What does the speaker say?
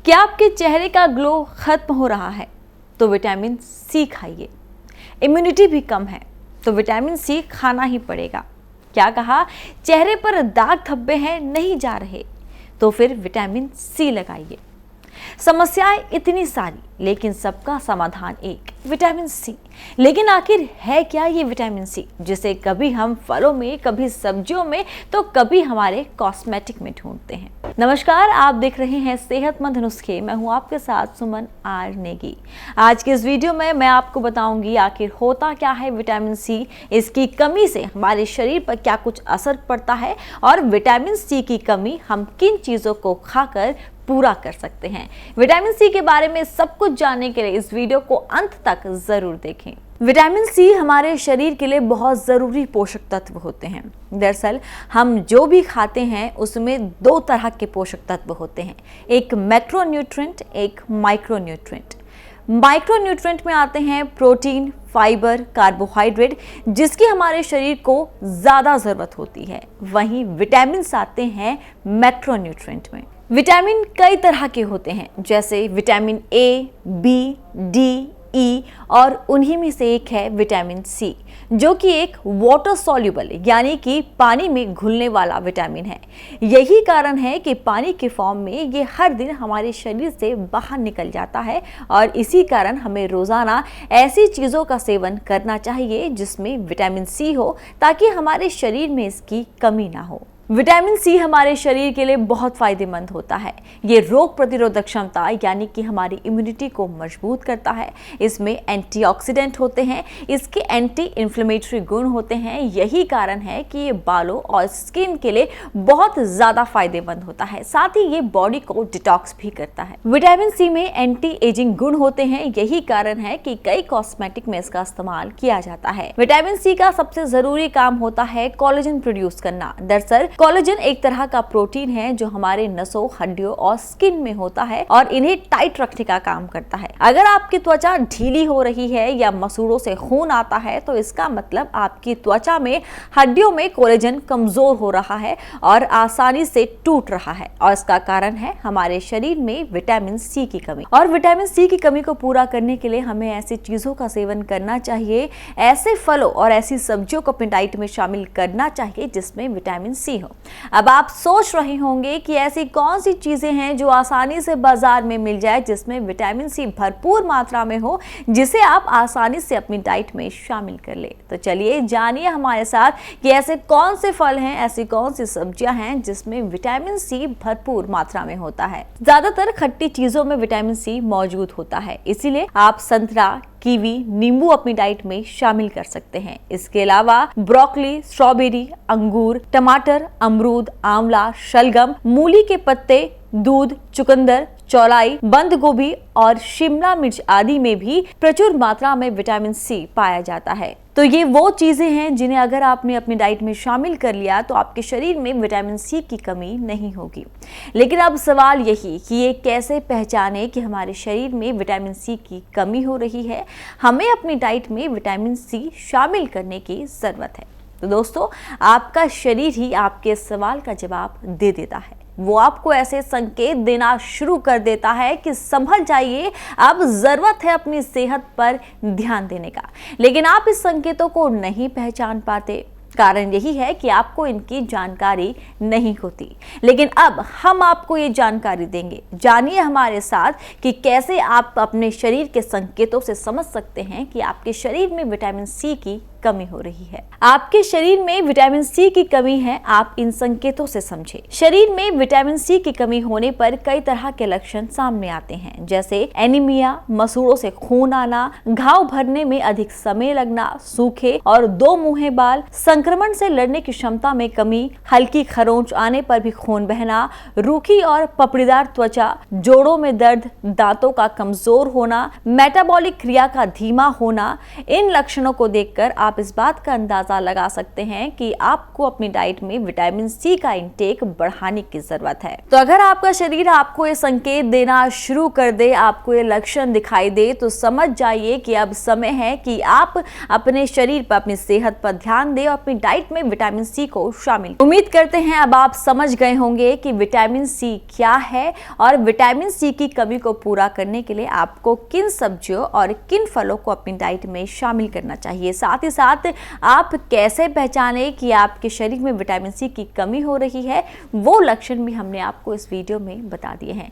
क्या आपके चेहरे का ग्लो खत्म हो रहा है तो विटामिन सी खाइए। इम्यूनिटी भी कम है तो विटामिन सी खाना ही पड़ेगा। क्या कहा, चेहरे पर दाग धब्बे हैं नहीं जा रहे तो फिर विटामिन सी लगाइए। समस्याएं इतनी सारी लेकिन सबका समाधान एक, विटामिन सी। लेकिन आखिर है क्या ये विटामिन सी, जिसे कभी हम फलों में, कभी सब्जियों में तो कभी हमारे कॉस्मेटिक में ढूंढते हैं। नमस्कार, आप देख रहे हैं सेहतमंद नुस्खे। मैं हूं आपके साथ सुमन आर नेगी। आज के इस वीडियो में मैं आपको बताऊंगी आखिर होता क्या है विटामिन सी, इसकी कमी से हमारे शरीर पर क्या कुछ असर पड़ता है और विटामिन सी की कमी हम किन चीजों को खाकर पूरा कर सकते हैं। विटामिन सी के बारे में सब कुछ जानने के लिए इस वीडियो को अंत तक जरूर देखें। विटामिन सी हमारे शरीर के लिए बहुत जरूरी पोषक तत्व होते हैं। दरअसल हम जो भी खाते हैं उसमें दो तरह के पोषक तत्व होते हैं, एक मैक्रोन्यूट्रिएंट, एक माइक्रोन्यूट्रिएंट। माइक्रोन्यूट्रिएंट में आते हैं प्रोटीन, फाइबर, कार्बोहाइड्रेट, जिसकी हमारे शरीर को ज्यादा जरूरत होती है। वहीं विटामिन आते हैं मैक्रोन्यूट्रिएंट में। विटामिन कई तरह के होते हैं, जैसे विटामिन ए, बी, डी, ई और उन्हीं में से एक है विटामिन सी, जो कि एक वाटर सॉल्युबल यानी कि पानी में घुलने वाला विटामिन है। यही कारण है कि पानी के फॉर्म में ये हर दिन हमारे शरीर से बाहर निकल जाता है और इसी कारण हमें रोजाना ऐसी चीज़ों का सेवन करना चाहिए जिसमें विटामिन सी हो, ताकि हमारे शरीर में इसकी कमी ना हो। विटामिन सी हमारे शरीर के लिए बहुत फायदेमंद होता है। ये रोग प्रतिरोधक क्षमता यानी कि हमारी इम्यूनिटी को मजबूत करता है। इसमें एंटीऑक्सीडेंट होते हैं, इसके एंटी इन्फ्लेमेटरी गुण होते हैं। यही कारण है कि ये बालों और स्किन के लिए बहुत ज़्यादा फायदेमंद होता है। साथ ही ये बॉडी को डिटॉक्स भी करता है। विटामिन सी में एंटी एजिंग गुण होते हैं। यही कारण है कि कई कॉस्मेटिक में इसका इस्तेमाल किया जाता है। विटामिन सी का सबसे जरूरी काम होता है कोलेजन प्रोड्यूस करना। दरअसल कोलेजन एक तरह का प्रोटीन है जो हमारे नसों, हड्डियों और स्किन में होता है और इन्हें टाइट रखने का काम करता है। अगर आपकी त्वचा ढीली हो रही है या मसूड़ों से खून आता है तो इसका मतलब आपकी त्वचा में, हड्डियों में कोलेजन कमजोर हो रहा है और आसानी से टूट रहा है, और इसका कारण है हमारे शरीर में विटामिन सी की कमी। और विटामिन सी की कमी को पूरा करने के लिए हमें ऐसी चीजों का सेवन करना चाहिए, ऐसे फलों और ऐसी सब्जियों को अपनी डाइट में शामिल करना चाहिए जिसमें विटामिन सी हो। अब आप सोच रहे होंगे कि ऐसी कौन सी चीजें हैं जो आसानी से बाजार में मिल जाए, जिसमें विटामिन सी भरपूर मात्रा में हो, जिसे आप आसानी से अपनी डाइट में शामिल कर ले। तो चलिए जानिए हमारे साथ कि ऐसे कौन से फल हैं, ऐसी कौन सी सब्जियां हैं जिसमें विटामिन सी भरपूर मात्रा में होता है। ज्यादातर खट्टी चीजों में विटामिन सी मौजूद होता है, इसीलिए आप संतरा, कीवी, नींबू अपनी डाइट में शामिल कर सकते हैं। इसके अलावा ब्रोकली, स्ट्रॉबेरी, अंगूर, टमाटर, अमरूद, आंवला, शलगम, मूली के पत्ते, दूध, चुकंदर, चौलाई, बंद गोभी और शिमला मिर्च आदि में भी प्रचुर मात्रा में विटामिन सी पाया जाता है। तो ये वो चीजें हैं जिन्हें अगर आपने अपनी डाइट में शामिल कर लिया तो आपके शरीर में विटामिन सी की कमी नहीं होगी। लेकिन अब सवाल यही कि ये कैसे पहचाने कि हमारे शरीर में विटामिन सी की कमी हो रही है। हमें अपनी डाइट में विटामिन सी शामिल करने की जरूरत है। तो दोस्तों, आपका शरीर ही आपके सवाल का जवाब दे देता है। वो आपको ऐसे संकेत देना शुरू कर देता है कि संभल जाइए, अब जरूरत है अपनी सेहत पर ध्यान देने का। लेकिन आप इस संकेतों को नहीं पहचान पाते। कारण यही है कि आपको इनकी जानकारी नहीं होती। लेकिन अब हम आपको ये जानकारी देंगे। जानिए हमारे साथ कि कैसे आप अपने शरीर के संकेतों से समझ सकते हैं कि आपके शरीर में विटामिन सी की कमी हो रही है। आपके शरीर में विटामिन सी की कमी है, आप इन संकेतों से समझे। शरीर में विटामिन सी की कमी होने पर कई तरह के लक्षण सामने आते हैं, जैसे एनीमिया, मसूड़ों से खून आना, घाव भरने में अधिक समय लगना, सूखे और दो मुंहे बाल, संक्रमण से लड़ने की क्षमता में कमी, हल्की खरोंच आने पर भी खून बहना, रूखी और पपड़ीदार त्वचा, जोड़ों में दर्द, दांतों का कमजोर होना, मेटाबॉलिक क्रिया का धीमा होना। इन लक्षणों को देखकर आप आप इस बात का अंदाज़ा लगा सकते हैं कि आपको अपनी डाइट में विटामिन सी का इंटेक बढ़ाने की ज़रूरत है। तो अगर आपका शरीर आपको ये संकेत देना शुरू कर दे, आपको ये लक्षण दिखाई दे, तो समझ जाइए कि अब समय है कि आप अपने शरीर पर, अपनी सेहत पर ध्यान दें और अपनी डाइट में विटामिन सी को शामिल। उम्मीद करते हैं अब आप समझ गए होंगे कि विटामिन सी क्या है और विटामिन सी की कमी को पूरा करने के लिए आपको किन सब्जियों और किन फलों को अपनी डाइट में शामिल करना चाहिए। साथ ही साथ आप कैसे पहचानें कि आपके शरीर में विटामिन सी की कमी हो रही है, वो लक्षण भी हमने आपको इस वीडियो में बता दिए हैं।